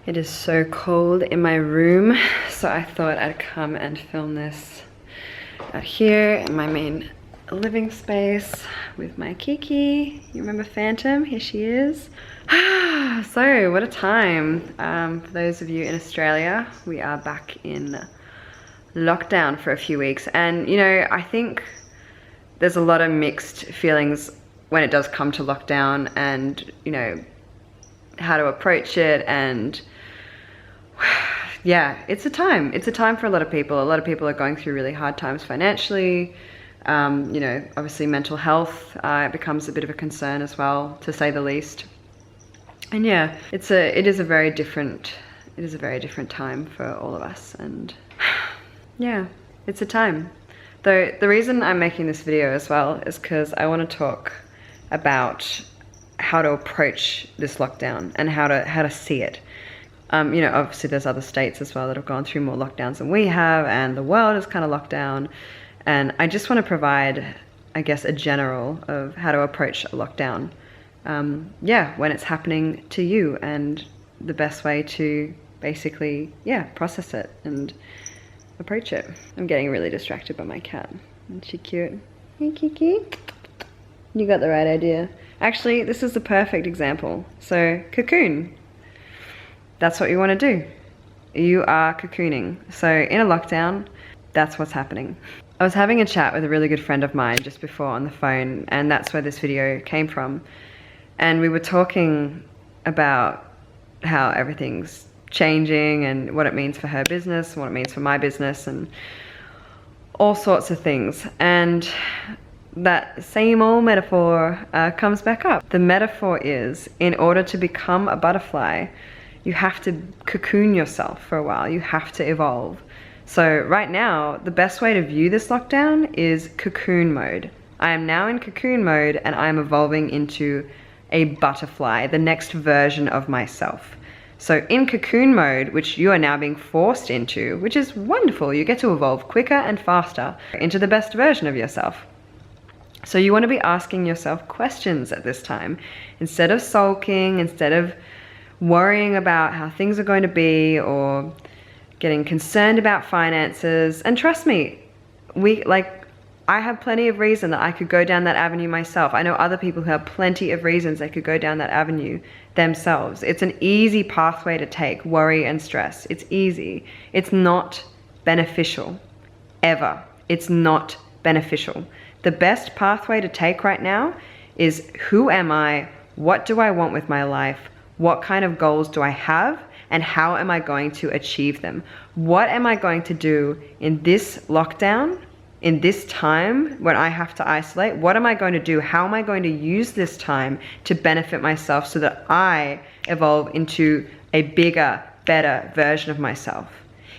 It is so cold in my room, so I thought I'd come and film this out here in my main living space with my Kiki. You remember Phantom? Here she is. So, what a time. For those of you in Australia, we are back in lockdown for a few weeks. And, you know, I think there's a lot of mixed feelings when it does come to lockdown and, you know, how to approach it. And yeah, it's a time. It's a time for a lot of people. A lot of people are going through really hard times financially. You know, obviously mental health becomes a bit of a concern as well, to say the least. And yeah, it is a very different time for all of us. And yeah, it's a time. Though the reason I'm making this video as well is because I want to talk about how to approach this lockdown and how to see it. You know, obviously there's other states as well that have gone through more lockdowns than we have, and the world is kind of locked down. And I just want to provide, I guess, a general of how to approach a lockdown. Yeah, when it's happening to you, and the best way to basically, yeah, process it and approach it. I'm getting really distracted by my cat. Isn't she cute? Hey, Kiki. You got the right idea. Actually, this is the perfect example. So, cocoon. That's what you want to do. You are cocooning. So in a lockdown, that's what's happening. I was having a chat with a really good friend of mine just before on the phone, and that's where this video came from. And we were talking about how everything's changing and what it means for her business, and what it means for my business, and all sorts of things. And that same old metaphor comes back up. The metaphor is, in order to become a butterfly, you have to cocoon yourself for a while. You have to evolve. So right now, the best way to view this lockdown is cocoon mode. I am now in cocoon mode, and I am evolving into a butterfly, the next version of myself. So in cocoon mode, which you are now being forced into, which is wonderful, you get to evolve quicker and faster into the best version of yourself. So you want to be asking yourself questions at this time. Instead of sulking, instead of worrying about how things are going to be, or getting concerned about finances. And trust me, I have plenty of reason that I could go down that avenue myself. I know other people who have plenty of reasons they could go down that avenue themselves. It's an easy pathway to take, worry and stress. It's easy. It's not beneficial, ever. It's not beneficial. The best pathway to take right now is, who am I? What do I want with my life? What kind of goals do I have, and how am I going to achieve them? What am I going to do in this lockdown, in this time when I have to isolate? What am I going to do? How am I going to use this time to benefit myself so that I evolve into a bigger, better version of myself?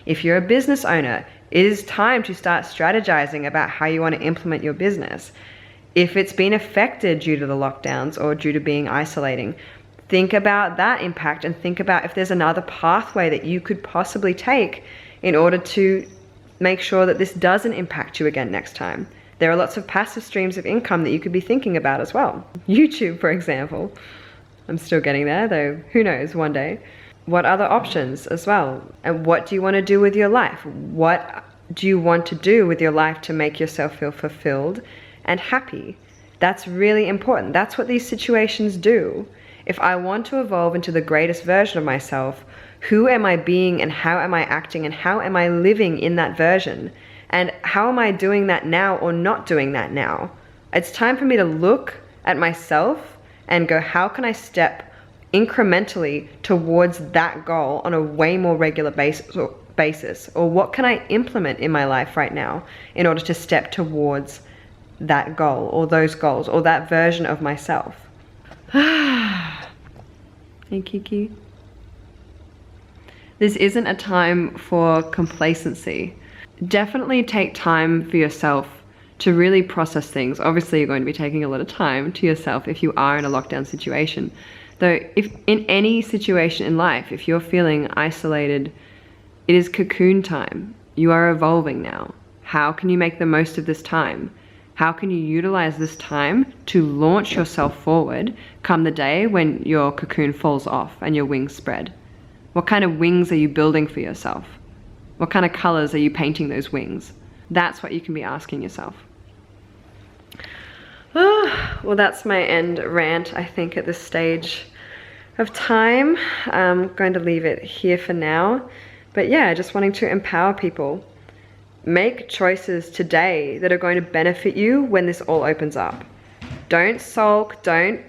If you're a business owner, it is time to start strategizing about how you want to implement your business. If it's been affected due to the lockdowns or due to being isolating, think about that impact, and think about if there's another pathway that you could possibly take in order to make sure that this doesn't impact you again next time. There are lots of passive streams of income that you could be thinking about as well. YouTube, for example. I'm still getting there, though who knows, one day. What other options as well? And what do you want to do with your life? What do you want to do with your life to make yourself feel fulfilled and happy? That's really important. That's what these situations do. If I want to evolve into the greatest version of myself, who am I being, and how am I acting, and how am I living in that version? And how am I doing that now or not doing that now? It's time for me to look at myself and go, how can I step incrementally towards that goal on a way more regular basis? Or what can I implement in my life right now in order to step towards that goal, or those goals, or that version of myself? Hey, Kiki. This isn't a time for complacency. Definitely take time for yourself to really process things. Obviously, you're going to be taking a lot of time to yourself if you are in a lockdown situation. Though, if in any situation in life, if you're feeling isolated, it is cocoon time. You are evolving now. How can you make the most of this time? How can you utilize this time to launch yourself forward come the day when your cocoon falls off and your wings spread? What kind of wings are you building for yourself? What kind of colors are you painting those wings? That's what you can be asking yourself. Oh, well, that's my end rant, I think, at this stage of time. I'm going to leave it here for now. But yeah, just wanting to empower people. Make choices today that are going to benefit you when this all opens up. Don't sulk, don't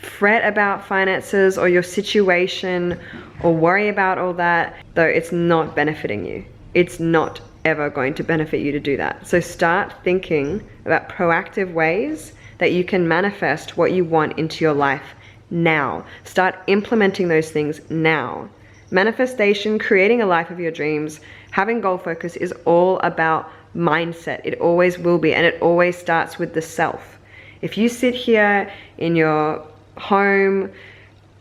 fret about finances or your situation or worry about all that, though it's not benefiting you. It's not ever going to benefit you to do that. So start thinking about proactive ways that you can manifest what you want into your life now. Start implementing those things now. Manifestation, creating a life of your dreams, having goal focus is all about mindset. It always will be, and it always starts with the self. If you sit here in your home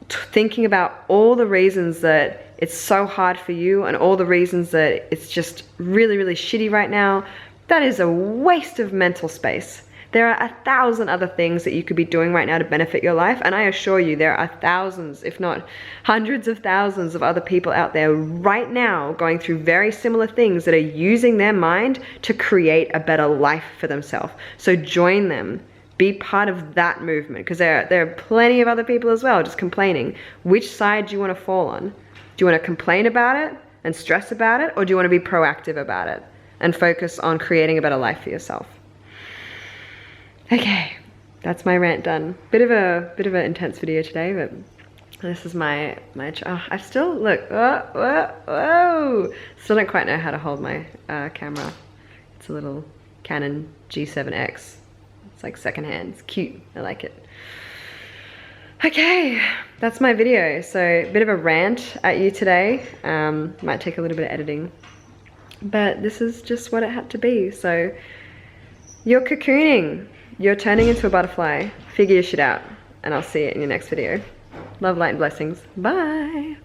thinking about all the reasons that it's so hard for you and all the reasons that it's just really, really shitty right now, that is a waste of mental space. There are 1,000 other things that you could be doing right now to benefit your life, and I assure you there are thousands, if not hundreds of thousands of other people out there right now going through very similar things that are using their mind to create a better life for themselves. So join them. Be part of that movement, because there are plenty of other people as well just complaining. Which side do you want to fall on? Do you want to complain about it and stress about it, or do you want to be proactive about it and focus on creating a better life for yourself? Okay, that's my rant done. Bit of an intense video today, but this is my I still look. Whoa. Still don't quite know how to hold my camera. It's a little Canon G7X. It's like secondhand. It's cute. I like it. Okay, that's my video. So a bit of a rant at you today. Might take a little bit of editing, but this is just what it had to be. So you're cocooning. You're turning into a butterfly. Figure your shit out, and I'll see you in your next video. Love, light, and blessings. Bye.